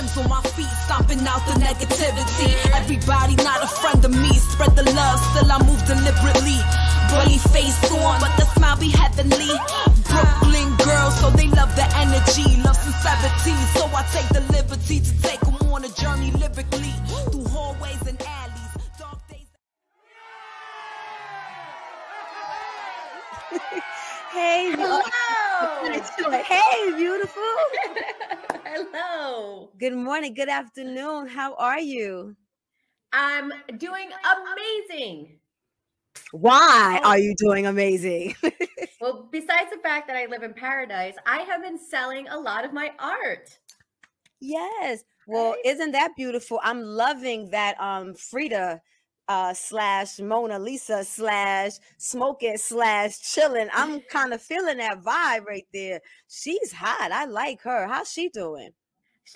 Tim's on my feet, stomping out the negativity. Everybody not a friend of me. Spread the love, still I move deliberately. Bully face on, but the smile be heavenly. Brooklyn girls, so they love the energy, love sincerity. So I take the liberty to take them on a journey lyrically through hallways and alleys, dark days. Hey, hello. Hey, beautiful. Hello. Good morning. Good afternoon. How are you? I'm doing amazing. Why are you doing amazing? Well, besides the fact that I live in paradise, I have been selling a lot of my art. Yes. Well, isn't that beautiful? I'm loving that Frida slash Mona Lisa slash smoking slash chilling. I'm kind of feeling that vibe right there. She's hot. I like her. How's she doing?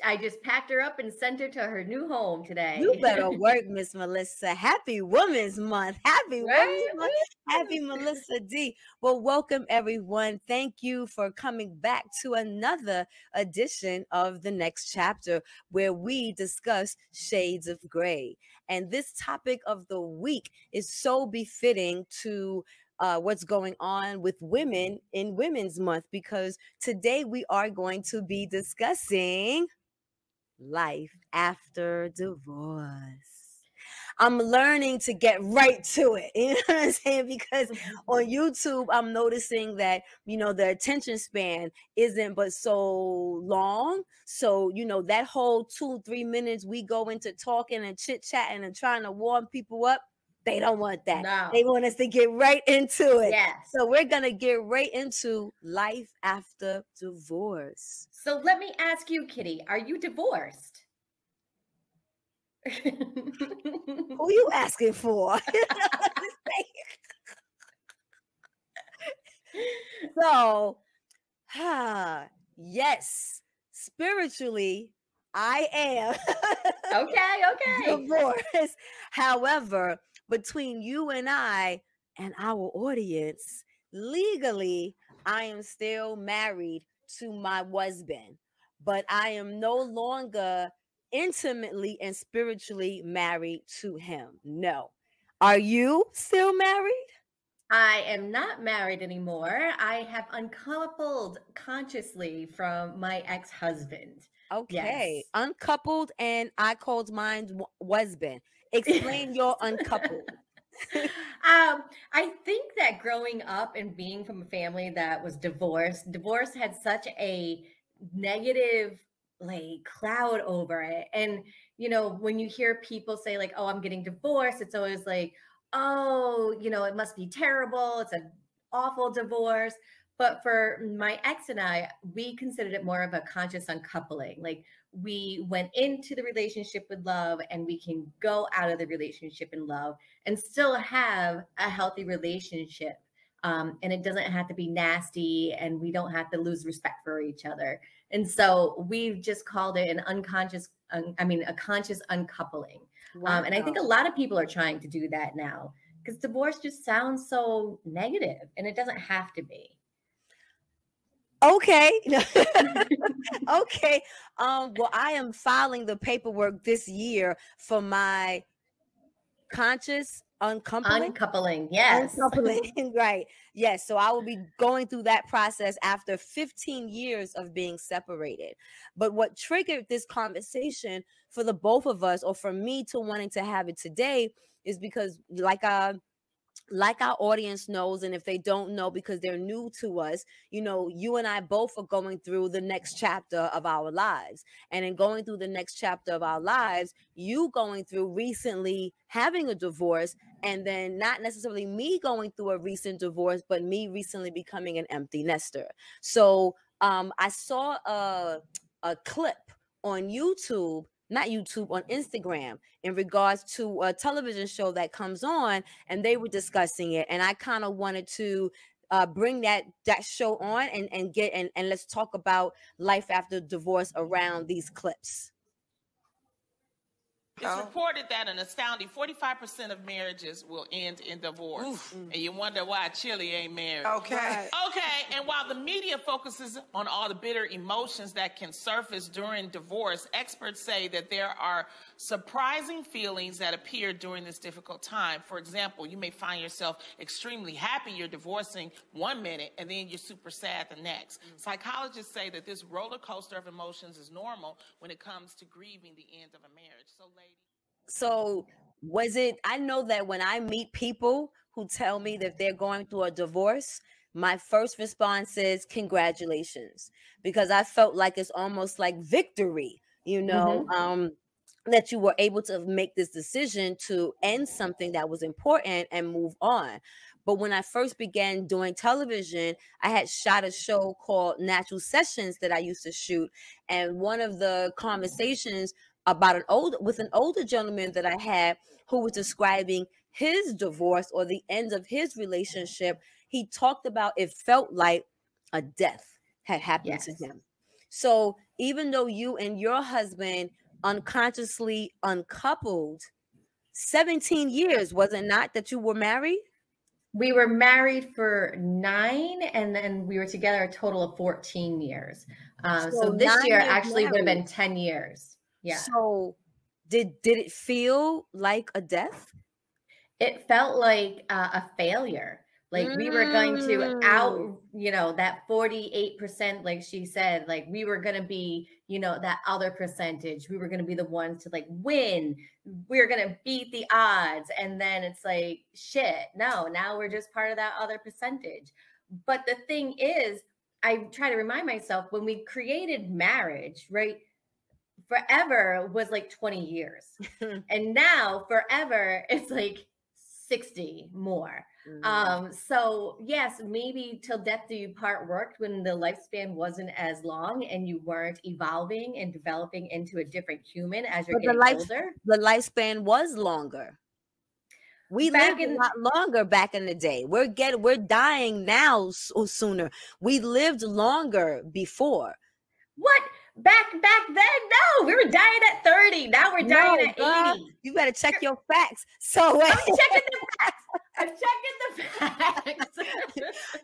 I just packed her up and sent her to her new home today. You better work, Miss Melissa. Happy Women's Month. Happy Women's Month. Happy Melissa D. Well, welcome everyone. Thank you for coming back to another edition of The Next Chapter, where we discuss shades of gray. And this topic of the week is so befitting to what's going on with women in Women's Month, because today we are going to be discussing life after divorce. I'm learning to get right to it. You know what I'm saying? Because on YouTube, I'm noticing that, the attention span isn't but so long. So, that whole 2-3 minutes we go into talking and chit-chatting and trying to warm people up, they don't want that. No. They want us to get right into it. Yes. So we're going to get right into life after divorce. So let me ask you, Kitty, are you divorced? Who you asking for? So, yes, spiritually, I am Okay. divorced. However, between you and I and our audience, legally, I am still married to my husband, but I am no longer intimately and spiritually married to him. No. Are you still married? I am not married anymore. I have uncoupled consciously from my ex-husband. Okay. Yes. Uncoupled, and I called mine husband. Explain your uncoupled. I think that growing up and being from a family that was divorce had such a negative cloud over it. And when you hear people say like, oh, I'm getting divorced, it's always like, oh, it must be terrible. It's an awful divorce. But for my ex and I, we considered it more of a conscious uncoupling. Like, we went into the relationship with love, and we can go out of the relationship in love and still have a healthy relationship. And it doesn't have to be nasty, and we don't have to lose respect for each other. And so we've just called it a conscious uncoupling. Wow. And I think a lot of people are trying to do that now, because divorce just sounds so negative, and it doesn't have to be. Okay. Okay. Well, I am filing the paperwork this year for my conscious uncoupling. Yes. Uncoupling, right. Yes. So I will be going through that process after 15 years of being separated. But what triggered this conversation for the both of us, or for me to wanting to have it today, is because like our audience knows, and if they don't know because they're new to us, you and I both are going through the next chapter of our lives. And in going through the next chapter of our lives, you going through recently having a divorce, and then not necessarily me going through a recent divorce, but me recently becoming an empty nester. So I saw a clip on YouTube, not YouTube, on Instagram, in regards to a television show that comes on, and they were discussing it. And I kind of wanted to bring that show on and let's talk about life after divorce around these clips. It's reported that an astounding 45% of marriages will end in divorce. And you wonder why Chili ain't married. Okay. Okay, and while the media focuses on all the bitter emotions that can surface during divorce, experts say that there are surprising feelings that appear during this difficult time. For example, you may find yourself extremely happy you're divorcing one minute and then you're super sad the next. Psychologists say that this roller coaster of emotions is normal when it comes to grieving the end of a marriage. So was it, I know that when I meet people who tell me that they're going through a divorce, my first response is congratulations, because I felt like it's almost like victory, you know, that you were able to make this decision to end something that was important and move on. But when I first began doing television, I had shot a show called Natural Sessions that I used to shoot. And one of the conversations about an older gentleman that I had who was describing his divorce or the end of his relationship, he talked about it felt like a death had happened to him. So even though you and your husband unconsciously uncoupled, 17 years, was it not, that you were married? We were married for 9, and then we were together a total of 14 years. So this year actually would have been 10 years. Yeah. So did it feel like a death? It felt like a failure. Like we were going to out, you know, that 48%, like she said, like we were going to be, you know, that other percentage. We were going to be the ones to like win. We were going to beat the odds. And then it's like, shit, no, now we're just part of that other percentage. But the thing is, I try to remind myself, when we created marriage, right? Forever was like 20 years. And now forever, it's like 60 more. So yes, maybe till death do you part worked when the lifespan wasn't as long and you weren't evolving and developing into a different human as you're getting older. The lifespan was longer. We lived a lot longer back in the day. We're dying now sooner. We lived longer before. What? Back then? No, we were dying at 30. Now we're dying at 80. You better check your facts. So I'm checking the facts. I'm checking the facts.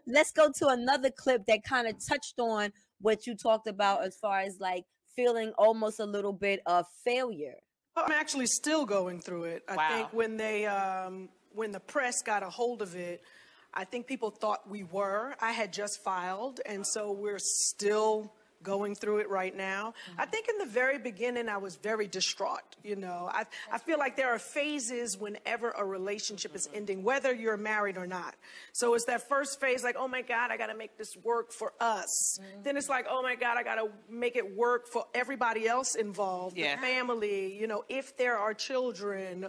Let's go to another clip that kind of touched on what you talked about as far as like feeling almost a little bit of failure. I'm actually still going through it. I think when the press got a hold of it, I think people thought we were. I had just filed, and so we're still going through it right now. I think in the very beginning, I was very distraught. You know, I feel like there are phases whenever a relationship is ending, whether you're married or not. So it's that first phase, like, oh my God, I got to make this work for us. Then it's like, oh my God, I got to make it work for everybody else involved, the family, you know, if there are children,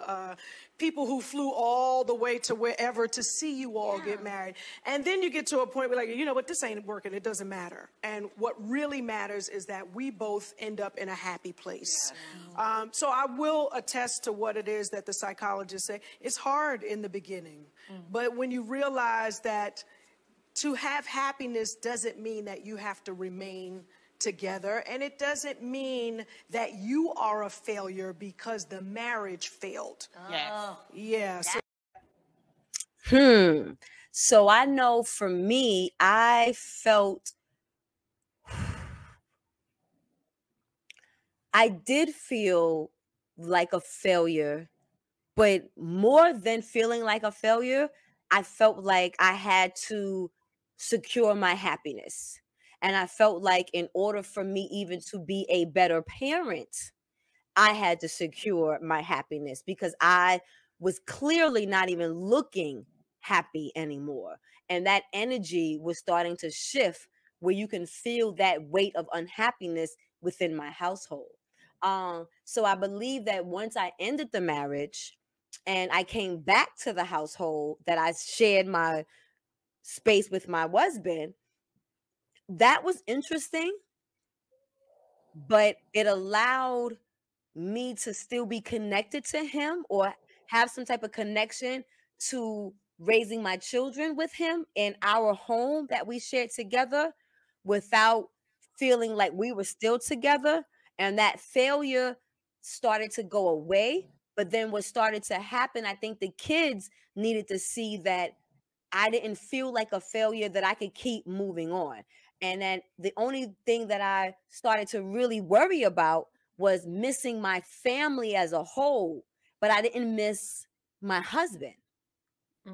people who flew all the way to wherever to see you all get married. And then you get to a point where, like, you know what, this ain't working. It doesn't matter. And what really matters is that we both end up in a happy place. So I will attest to what it is that the psychologists say. It's hard in the beginning. But when you realize that to have happiness doesn't mean that you have to remain together, and it doesn't mean that you are a failure because the marriage failed. So I know for me, I felt I did feel like a failure, but more than feeling like a failure, I felt like I had to secure my happiness. And I felt like in order for me even to be a better parent, I had to secure my happiness, because I was clearly not even looking happy anymore. And that energy was starting to shift, where you can feel that weight of unhappiness within my household. So I believe that once I ended the marriage and I came back to the household that I shared my space with my husband, that was interesting, but it allowed me to still be connected to him, or have some type of connection to raising my children with him in our home that we shared together, without feeling like we were still together. And that failure started to go away. But then what started to happen, I think the kids needed to see that I didn't feel like a failure, that I could keep moving on. And then the only thing that I started to really worry about was missing my family as a whole, but I didn't miss my husband.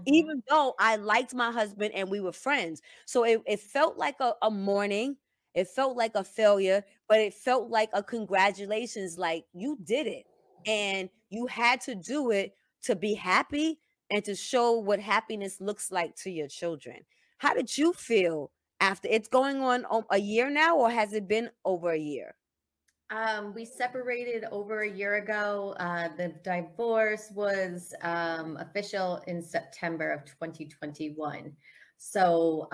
Even though I liked my husband and we were friends. So it felt like a mourning. It felt like a failure, but it felt like a congratulations, like you did it. And you had to do it to be happy and to show what happiness looks like to your children. How did you feel after it's going on a year now, or has it been over a year? We separated over a year ago. The divorce was official in September of 2021. So,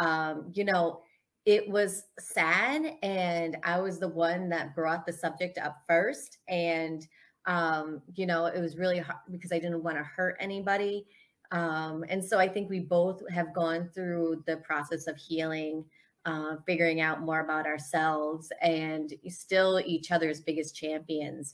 it was sad, and I was the one that brought the subject up first. And, it was really hard because I didn't want to hurt anybody. And so I think we both have gone through the process of healing, figuring out more about ourselves, and still each other's biggest champions.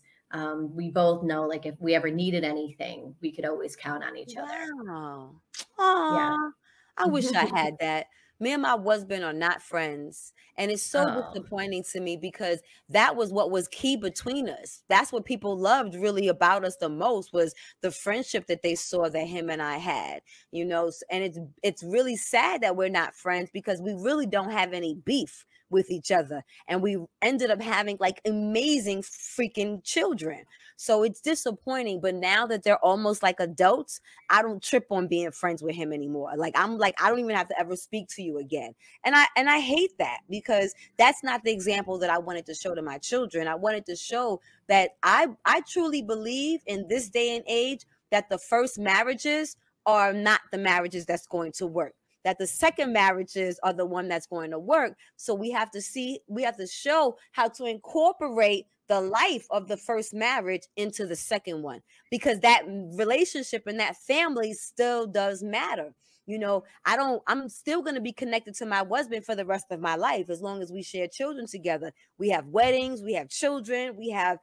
We both know, like, if we ever needed anything, we could always count on each other. Wow. Yeah. Aw, I wish I had that. Me and my husband are not friends. And it's so Oh, disappointing to me because that was what was key between us. That's what people loved really about us the most, was the friendship that they saw that him and I had, and it's really sad that we're not friends because we really don't have any beef with each other. And we ended up having like amazing freaking children. So it's disappointing. But now that they're almost like adults, I don't trip on being friends with him anymore. Like I'm like, I don't even have to ever speak to you again. And I hate that because that's not the example that I wanted to show to my children. I wanted to show that I truly believe in this day and age that the first marriages are not the marriages that's going to work, that the second marriages are the one that's going to work. So we have to show how to incorporate the life of the first marriage into the second one, because that relationship and that family still does matter. I'm still going to be connected to my husband for the rest of my life as long as we share children together. We have weddings, we have children, we have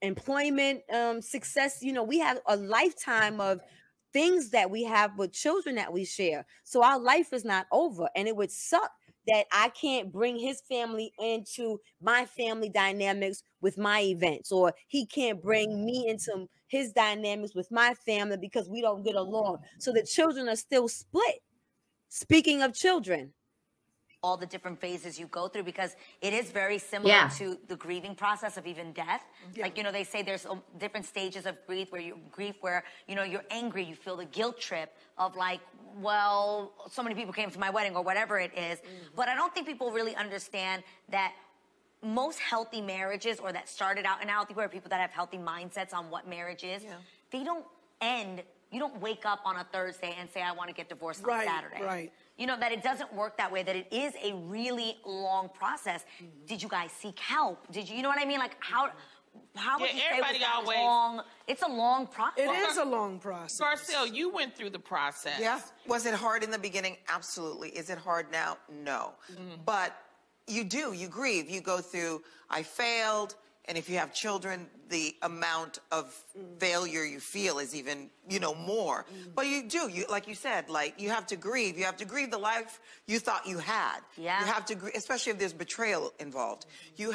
employment success. We have a lifetime of things that we have with children that we share. So our life is not over, and it would suck that I can't bring his family into my family dynamics with my events, or he can't bring me into his dynamics with my family because we don't get along. So the children are still split. Speaking of children, all the different phases you go through, because it is very similar to the grieving process of even death. Like, they say there's different stages of grief where you're angry, you feel the guilt trip of like, well, so many people came to my wedding or whatever it is. But I don't think people really understand that most healthy marriages, or that started out in a healthy way, people that have healthy mindsets on what marriage is, they don't end. You don't wake up on a Thursday and say, I want to get divorced on Saturday. Right. That it doesn't work that way, that it is a really long process. Did you guys seek help? Did you know what I mean? Like, how would you say was that long? It's a long process. It is a long process. Garcelle, you went through the process. Yeah. Was it hard in the beginning? Absolutely. Is it hard now? No. But you grieve. You go through, I failed. And if you have children, the amount of failure you feel is even, more. But you like you said, like, you have to grieve. You have to grieve the life you thought you had. Yeah. You have to grieve, especially if there's betrayal involved. You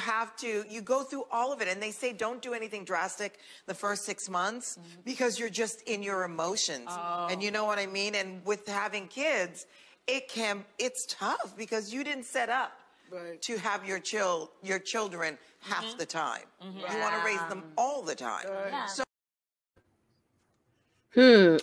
go through all of it. And they say don't do anything drastic the first 6 months because you're just in your emotions. And you know what I mean? And with having kids, it's tough because you didn't set up to have your children half the time. You want to raise them all the time.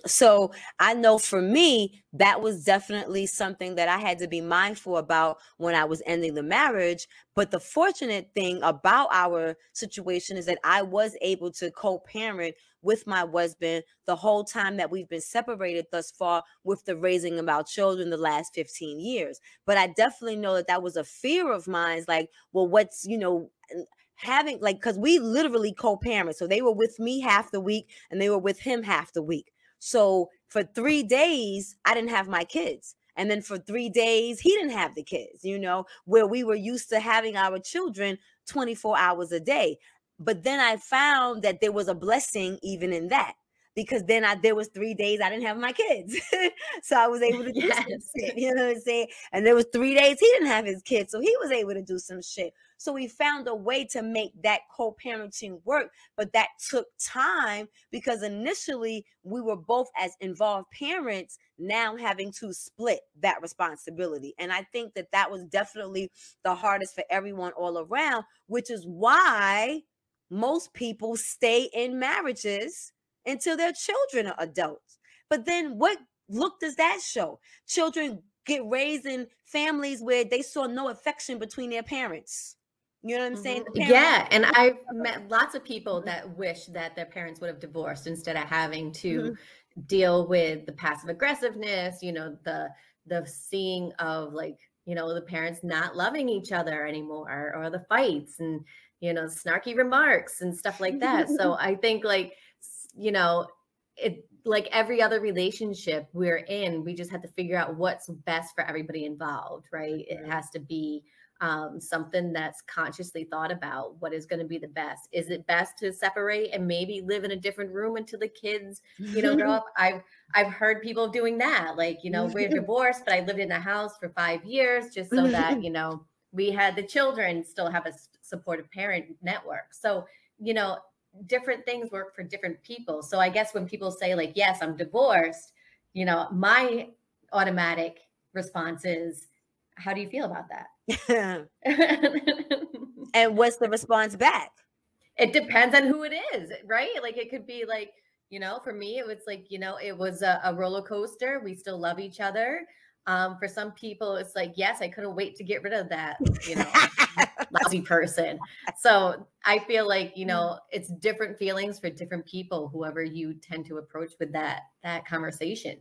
So I know for me, that was definitely something that I had to be mindful about when I was ending the marriage. But the fortunate thing about our situation is that I was able to co-parent with my husband the whole time that we've been separated thus far, with the raising of our children the last 15 years. But I definitely know that was a fear of mine. Like, well, what's, having, like, because we literally co-parent. So they were with me half the week and they were with him half the week. So for 3 days, I didn't have my kids. And then for 3 days, he didn't have the kids, you know, where we were used to having our children 24 hours a day. But then I found that there was a blessing even in that, because then there was 3 days I didn't have my kids. So I was able to do some shit, you know what I'm saying? And there was 3 days he didn't have his kids, so he was able to do some shit. So we found a way to make that co-parenting work, but that took time because initially we were both as involved parents, now having to split that responsibility. And I think that that was definitely the hardest for everyone all around, which is why most people stay in marriages until their children are adults. But then what look does that show? Children get raised in families where they saw no affection between their parents. You know what I'm saying? Yeah. And I've met lots of people that wish that their parents would have divorced instead of having to deal with the passive aggressiveness, you know, the seeing of like, you know, the parents not loving each other anymore, or the fights and, you know, snarky remarks and stuff like that. So I think like, you know, it like every other relationship we're in, we just have to figure out what's best for everybody involved, right? It has to be something that's consciously thought about. What is going to be the best? Is it best to separate and maybe live in a different room until the kids, you know, grow up? I've heard people doing that. Like, you know, we're divorced, but I lived in the house for 5 years just so that, you know, we had the children still have a supportive parent network. So, you know, different things work for different people. So I guess when people say like, yes, I'm divorced, you know, my automatic response is, how do you feel about that? And what's the response back? It depends on who it is, right? Like it could be like, you know, for me, it was like, you know, it was a roller coaster. We still love each other. For some people, it's like, yes, I couldn't wait to get rid of that, you know, lousy person. So I feel like, you know, it's different feelings for different people, whoever you tend to approach with that conversation.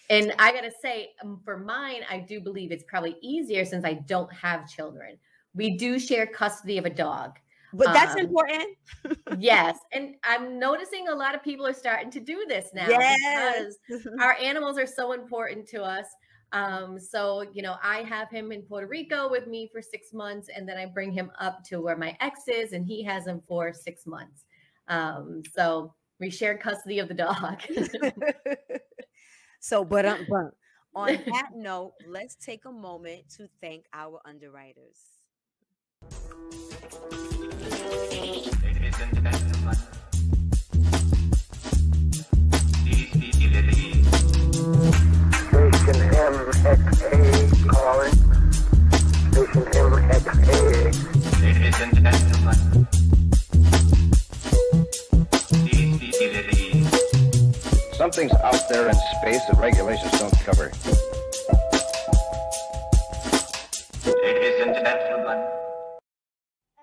And I got to say, for mine, I do believe it's probably easier since I don't have children. We do share custody of a dog. But that's important. Yes. And I'm noticing a lot of people are starting to do this now because our animals are so important to us. So, you know, I have him in Puerto Rico with me for 6 months, and then I bring him up to where my ex is, and he has him for 6 months. So we share custody of the dog. So, but on that note, let's take a moment to thank our underwriters. Ladies and gentlemen, Station MXA calling. Station MXA. Ladies and gentlemen, something's out there in space that regulations don't cover. Ladies and gentlemen,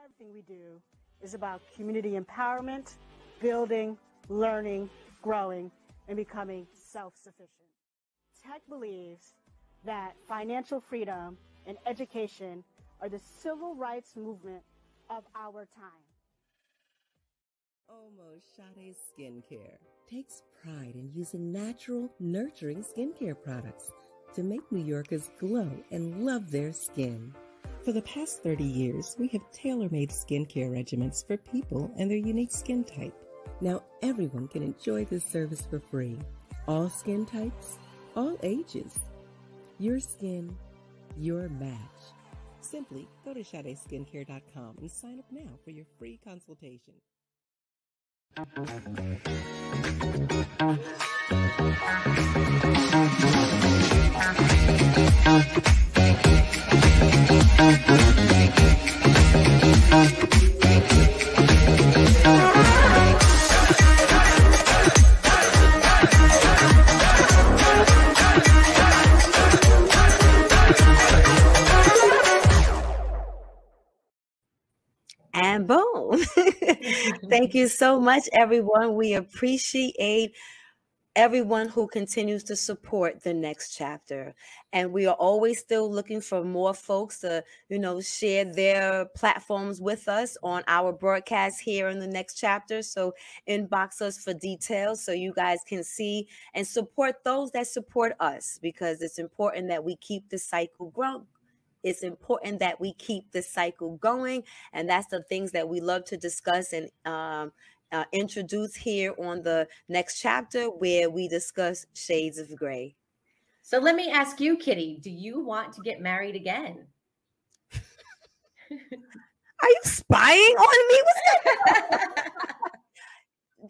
everything we do is about community empowerment, building, learning, growing, and becoming self-sufficient. Tech believes that financial freedom and education are the civil rights movement of our time. Almost Sade Skincare takes pride in using natural, nurturing skincare products to make New Yorkers glow and love their skin. For the past 30 years, we have tailor-made skincare regimens for people and their unique skin type. Now everyone can enjoy this service for free. All skin types, all ages. Your skin, your match. Simply go to SadeSkincare.com and sign up now for your free consultation. And boom. Thank you so much, everyone. We appreciate everyone who continues to support the next chapter. And we are always still looking for more folks to, share their platforms with us on our broadcast here in the next chapter. So inbox us for details so you guys can see and support those that support us, because it's important that we keep the cycle growing. It's important that we keep the cycle going. And that's the things that we love to discuss and introduce here on the next chapter, where we discuss shades of gray. So let me ask you, Kitty, do you want to get married again? Are you spying on me?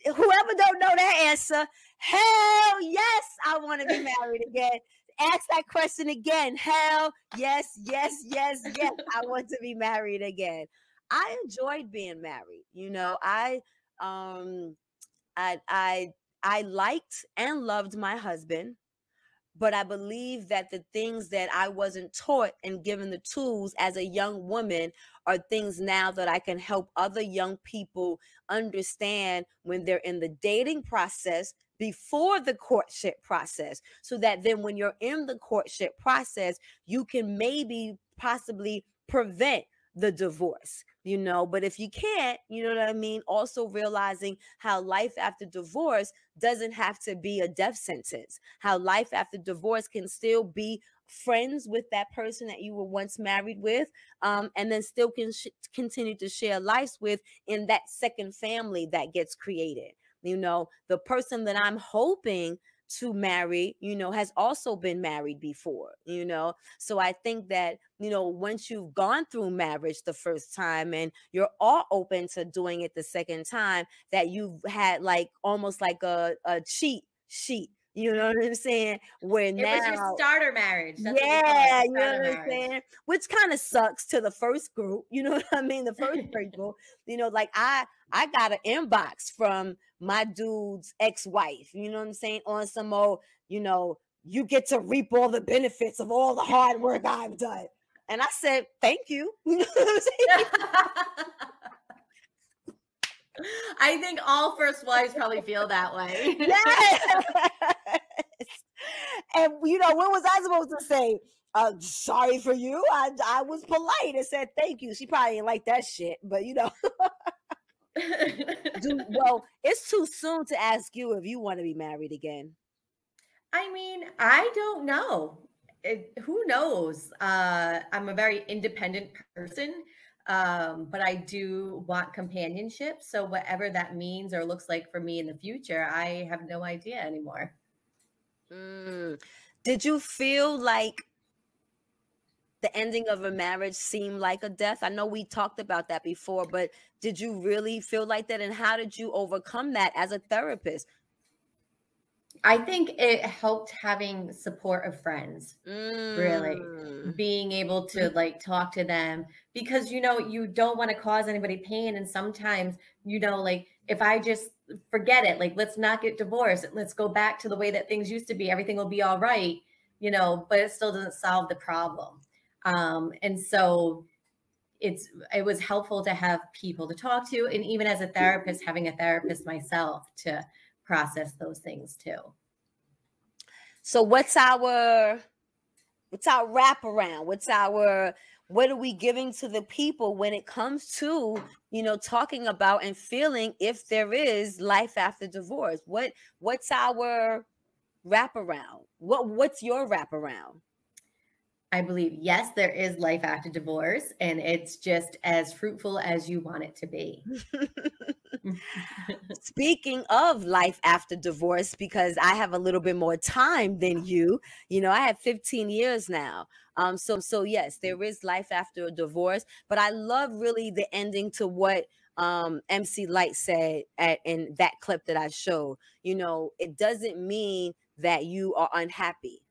Whoever don't know that answer, hell yes, I want to be married again. Ask that question again. Hell yes, yes, yes, yes. I want to be married again. I enjoyed being married. I liked and loved my husband, but I believe that the things that I wasn't taught and given the tools as a young woman are things now that I can help other young people understand when they're in the dating process before the courtship process, so that then when you're in the courtship process, you can maybe possibly prevent the divorce, but if you can't, you know what I mean? Also realizing how life after divorce doesn't have to be a death sentence, how life after divorce can still be friends with that person that you were once married with, and then still can continue to share lives with in that second family that gets created. The person that I'm hoping to marry, has also been married before, so I think that, once you've gone through marriage the first time and you're all open to doing it the second time, that you've had almost like a cheat sheet. You know what I'm saying? Where now it was your starter marriage. That's yeah, you know what I'm saying? Which kind of sucks to the first group. You know what I mean? The first group, I got an inbox from my dude's ex-wife, you know what I'm saying? On some old, you get to reap all the benefits of all the hard work I've done. And I said, thank you. You know what I'm saying? I think all first wives probably feel that way. Yes. And what was I supposed to say? Sorry for you. I was polite and said thank you. She probably didn't like that shit, but well, it's too soon to ask you if you want to be married again. I mean, I don't know. Who knows? I'm a very independent person, but I do want companionship. So whatever that means or looks like for me in the future, I have no idea anymore. Did you feel like the ending of a marriage seemed like a death? I know we talked about that before, but did you really feel like that? And how did you overcome that as a therapist? I think it helped having support of friends, really being able to talk to them, because, you don't want to cause anybody pain. And sometimes, if I just forget it, let's not get divorced, let's go back to the way that things used to be, everything will be all right, but it still doesn't solve the problem. And so it was helpful to have people to talk to. And even as a therapist, having a therapist myself to process those things too. So what's our wraparound? What are we giving to the people when it comes to, talking about and feeling if there is life after divorce? What's our wraparound? What's your wraparound? I believe, yes, there is life after divorce, and it's just as fruitful as you want it to be. Speaking of life after divorce, because I have a little bit more time than you, I have 15 years now. So yes, there is life after a divorce, but I love really the ending to what MC Light said in that clip that I showed. It doesn't mean that you are unhappy,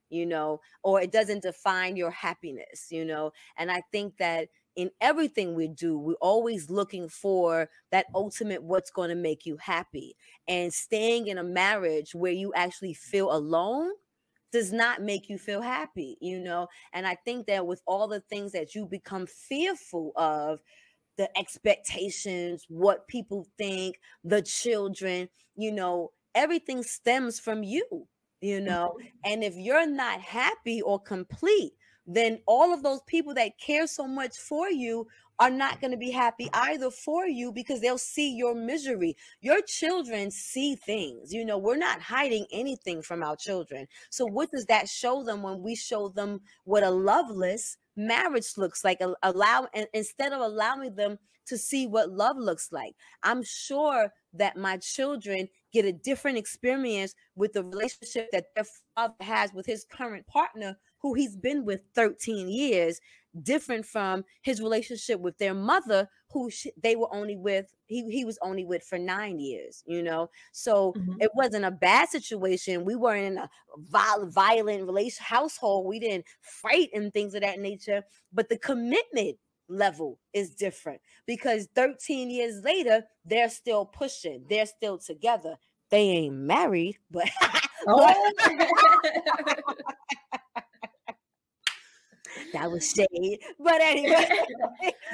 or it doesn't define your happiness, and I think that in everything we do, we're always looking for that ultimate what's going to make you happy. And staying in a marriage where you actually feel alone does not make you feel happy, and I think that with all the things that you become fearful of, the expectations, what people think, the children, everything stems from you, you know. And if you're not happy or complete, then all of those people that care so much for you are not going to be happy either for you, because they'll see your misery. Your children see things, you know, we're not hiding anything from our children. So what does that show them when we show them what a loveless marriage looks like? Instead of allowing them to see what love looks like, I'm sure that my children get a different experience with the relationship that their father has with his current partner, who he's been with 13 years, different from his relationship with their mother, who they were only with, he was only with for 9 years, you know. So it wasn't a bad situation. We weren't in a violent household. We didn't fight and things of that nature, but the commitment level is different, because 13 years later, they're still pushing, they're still together. They ain't married, but that was shade. But anyway,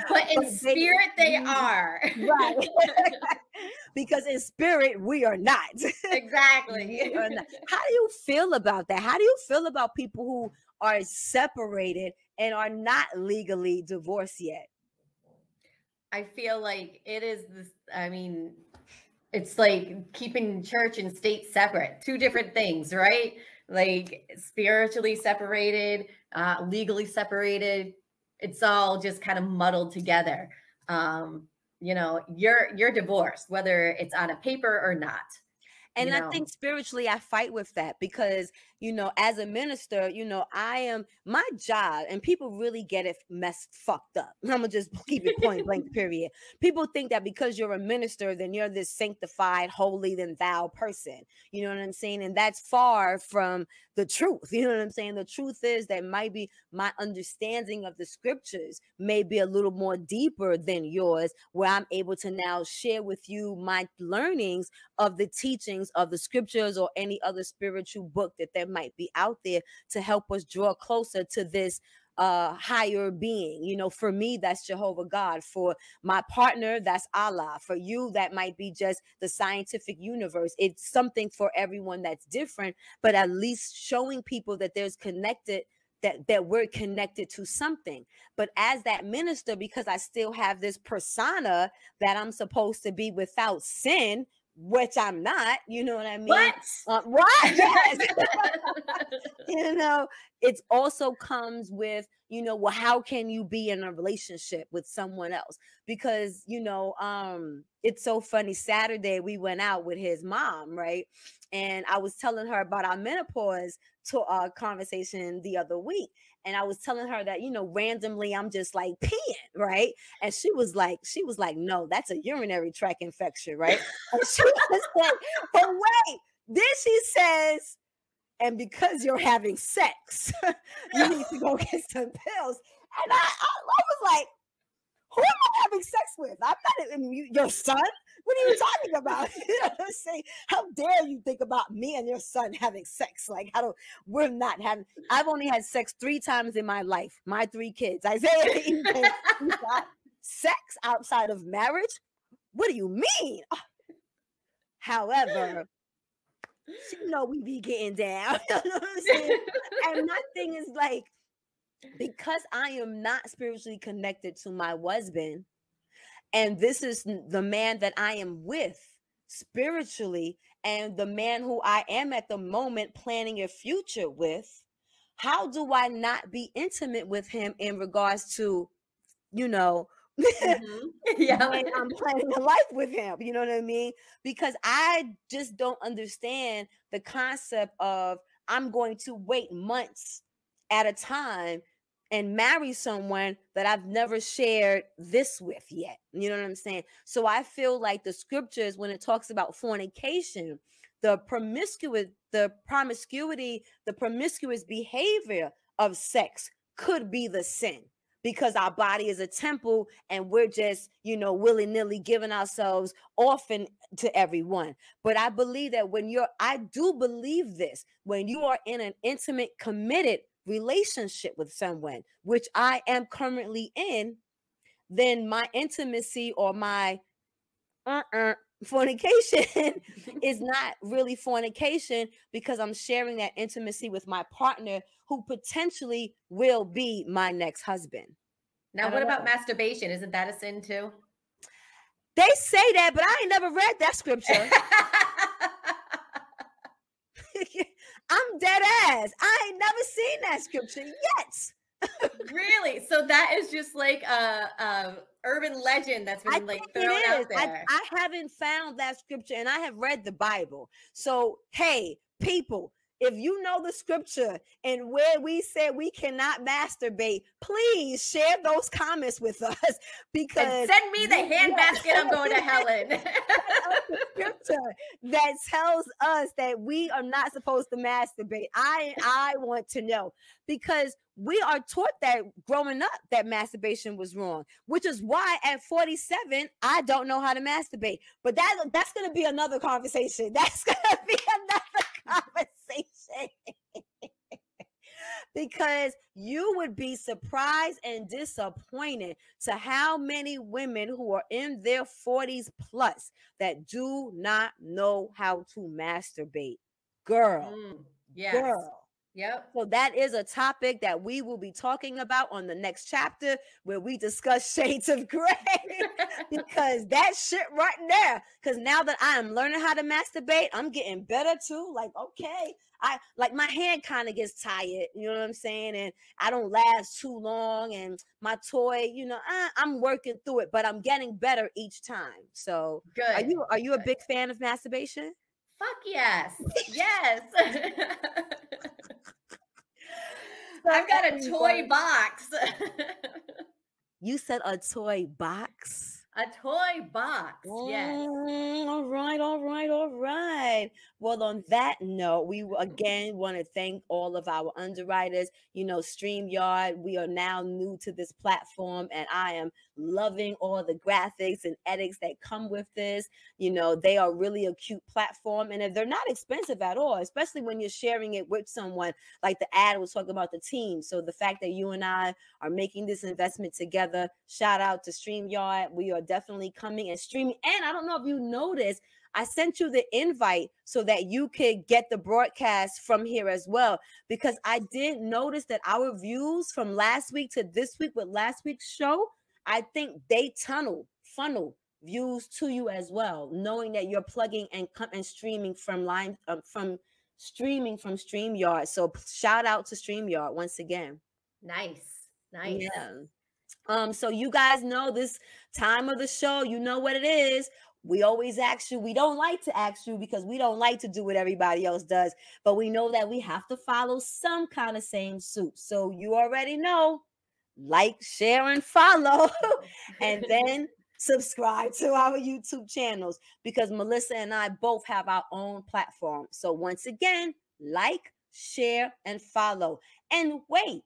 but in spirit they are. Right. Because in spirit we are not. Exactly. We are not. How do you feel about that? How do you feel about people who are separated and are not legally divorced yet? I feel like it is this, I mean, it's like keeping church and state separate, two different things, right? Like spiritually separated, legally separated. It's all just kind of muddled together. You know, you're divorced, whether it's on a paper or not. And I think spiritually, I fight with that, because, you know, as a minister, you know, my job, and people really get it fucked up. I'm gonna just keep it point blank, period. People think that because you're a minister, then you're this sanctified, holy than thou person. You know what I'm saying? And that's far from the truth. You know what I'm saying? The truth is that maybe my understanding of the scriptures may be a little more deeper than yours, where I'm able to now share with you my learnings of the teachings of the scriptures or any other spiritual book that there might be out there to help us draw closer to this higher being. You know, for me, that's Jehovah God. For my partner, that's Allah. For you, that might be just the scientific universe. It's something for everyone that's different, but at least showing people that there's connected, that we're connected to something. But as that minister, because I still have this persona that I'm supposed to be without sin, which I'm not, you know what I mean? What? Yes. You know, it also comes with, you know, well, how can you be in a relationship with someone else? Because, you know, it's so funny. Saturday, we went out with his mom, right? And I was telling her about our menopause conversation the other week. And I was telling her that, you know, randomly I'm just like peeing, right? And she was like, no, that's a urinary tract infection, right? And she was like, but wait, then she says, and because you're having sex, you need to go get some pills. And I was like, who am I having sex with? I'm not your son. What are you talking about? You know what I'm saying? How dare you think about me and your son having sex? Like, we're not having, I've only had sex 3 times in my life. My 3 kids. Isaiah, you got sex outside of marriage? What do you mean? However, you know, we be getting down. You know what I'm saying? And my thing is like, because I am not spiritually connected to my husband, and this is the man that I am with spiritually, and the man who I am at the moment planning a future with, how do I not be intimate with him in regards to, you know, yeah, when I'm planning a life with him? You know what I mean? Because I just don't understand the concept of I'm going to wait months at a time and marry someone that I've never shared this with yet. You know what I'm saying? So I feel like the scriptures, when it talks about fornication, the promiscuity, the promiscuous behavior of sex could be the sin, because our body is a temple and we're just, you know, willy-nilly giving ourselves often to everyone. But I believe that I do believe this, when you are in an intimate, committed relationship with someone, which I am currently in, then my intimacy or my fornication is not really fornication because I'm sharing that intimacy with my partner who potentially will be my next husband. Now, what about masturbation? Isn't that a sin too? They say that, but I ain't never read that scripture. I'm dead ass. I ain't never seen that scripture yet. Really? So that is just like a urban legend that's been like thrown out there. I haven't found that scripture, and I have read the Bible. So, hey, people, if you know the scripture and where we say we cannot masturbate, please share those comments with us, because and send me the handbasket. I'm going to Helen. Scripture that tells us that we are not supposed to masturbate. I want to know, because we are taught that growing up that masturbation was wrong, which is why at 47 I don't know how to masturbate. But that's going to be another conversation. That's going to be another conversation. Because you would be surprised and disappointed to how many women who are in their 40s plus that do not know how to masturbate. Girl. Yes. Girl. Yep. So that is a topic that we will be talking about on the next chapter, where we discuss shades of gray, because that shit right there. Because now that I am learning how to masturbate, I'm getting better too. Like, okay, I like my hand kind of gets tired, you know what I'm saying? And I don't last too long. And my toy, I'm working through it, but I'm getting better each time. So good. Are you a big fan of masturbation? Fuck yes. Yes. I've got a toy box. You said a toy box? A toy box, yes. All right. Well, on that note, we again want to thank all of our underwriters. StreamYard, we are now new to this platform, and I am loving all the graphics and edits that come with this. They are really a cute platform, and they're not expensive at all, especially when you're sharing it with someone. Like the ad was talking about the team. So the fact that you and I are making this investment together, shout out to StreamYard. We are definitely coming and streaming. And I don't know if you noticed, I sent you the invite so that you could get the broadcast from here as well, because I did notice that our views from last week to this week with last week's show, I think they funnel views to you as well, knowing that you're plugging and streaming from StreamYard. So shout out to StreamYard once again. Nice. Yeah. So you guys know this time of the show, you know what it is. We always ask you. We don't like to ask you because we don't like to do what everybody else does, but we know that we have to follow some kind of same suit. So you already know, like, share, and follow, and then subscribe to our YouTube channels, because Melissa and I both have our own platform. So once again, like, share, and follow. And wait,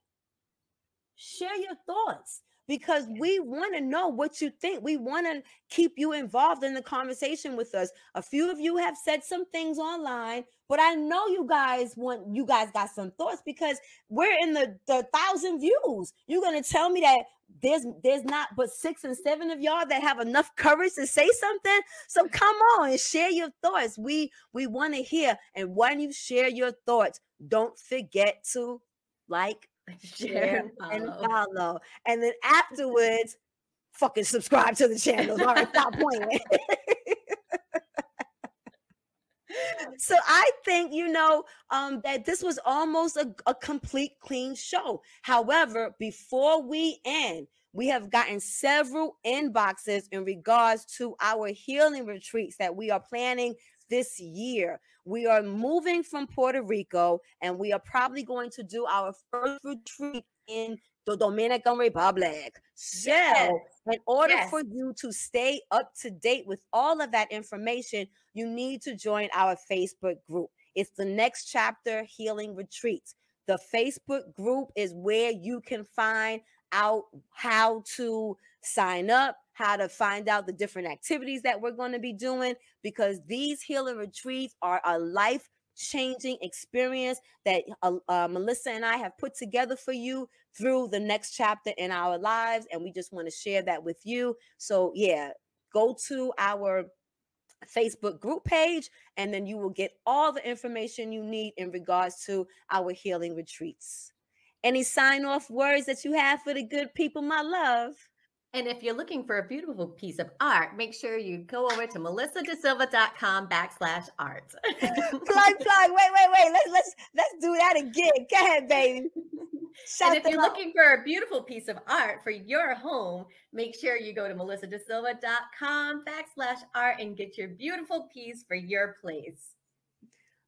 share your thoughts, because we want to know what you think. We want to keep you involved in the conversation with us. A few of you have said some things online, but I know you guys got some thoughts, because we're in the 1,000 views. You're going to tell me that there's not but 6 and 7 of y'all that have enough courage to say something? So come on and share your thoughts. We want to hear. And when you share your thoughts, don't forget to like, share, and follow. And then afterwards, fucking subscribe to the channel. All right, stop playing. So I think, that this was almost a complete clean show. However, before we end, we have gotten several inboxes in regards to our healing retreats that we are planning this year. We are moving from Puerto Rico, and we are probably going to do our first retreat in the Dominican Republic. So, in order for you to stay up to date with all of that information, you need to join our Facebook group. It's the Next Chapter Healing Retreats. The Facebook group is where you can find out how to sign up, how to find out the different activities that we're going to be doing, because these healing retreats are a life-changing experience that Melissa and I have put together for you through the next chapter in our lives, and we just want to share that with you. So yeah, go to our Facebook group page, and then you will get all the information you need in regards to our healing retreats. Any sign-off words that you have for the good people, my love? And if you're looking for a beautiful piece of art, make sure you go over to melissadasilva.com/art. Plug. Wait. Let's do that again. Go ahead, baby. And if you're looking for a beautiful piece of art for your home, make sure you go to melissadasilva.com/art and get your beautiful piece for your place.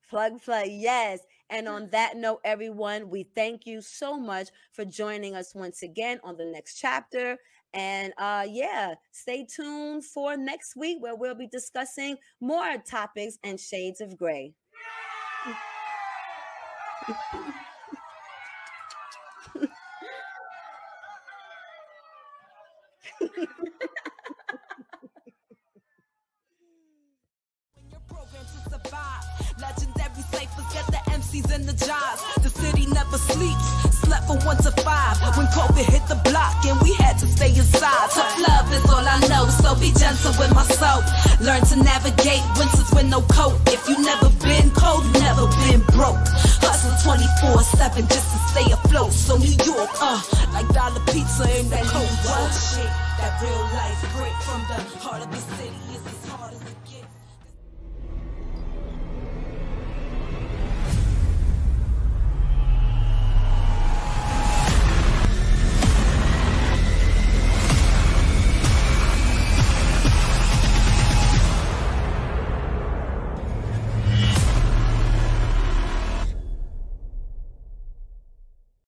Plug, yes. And on that note, everyone, we thank you so much for joining us once again on the next chapter. And stay tuned for next week, where we'll be discussing more topics and shades of gray. Legendary ciphers get the MCs in the jobs. The city never sleeps. Slept from 1 to 5 when COVID hit the block and we had to stay inside. Tough love is all I know, so be gentle with my soul. Learn to navigate winters with no coat. If you never been cold, you never been broke. Hustle 24/7 just to stay afloat. So New York, like dollar pizza in the cold. Shit, that real life break from the heart of the city is as hard as it gets.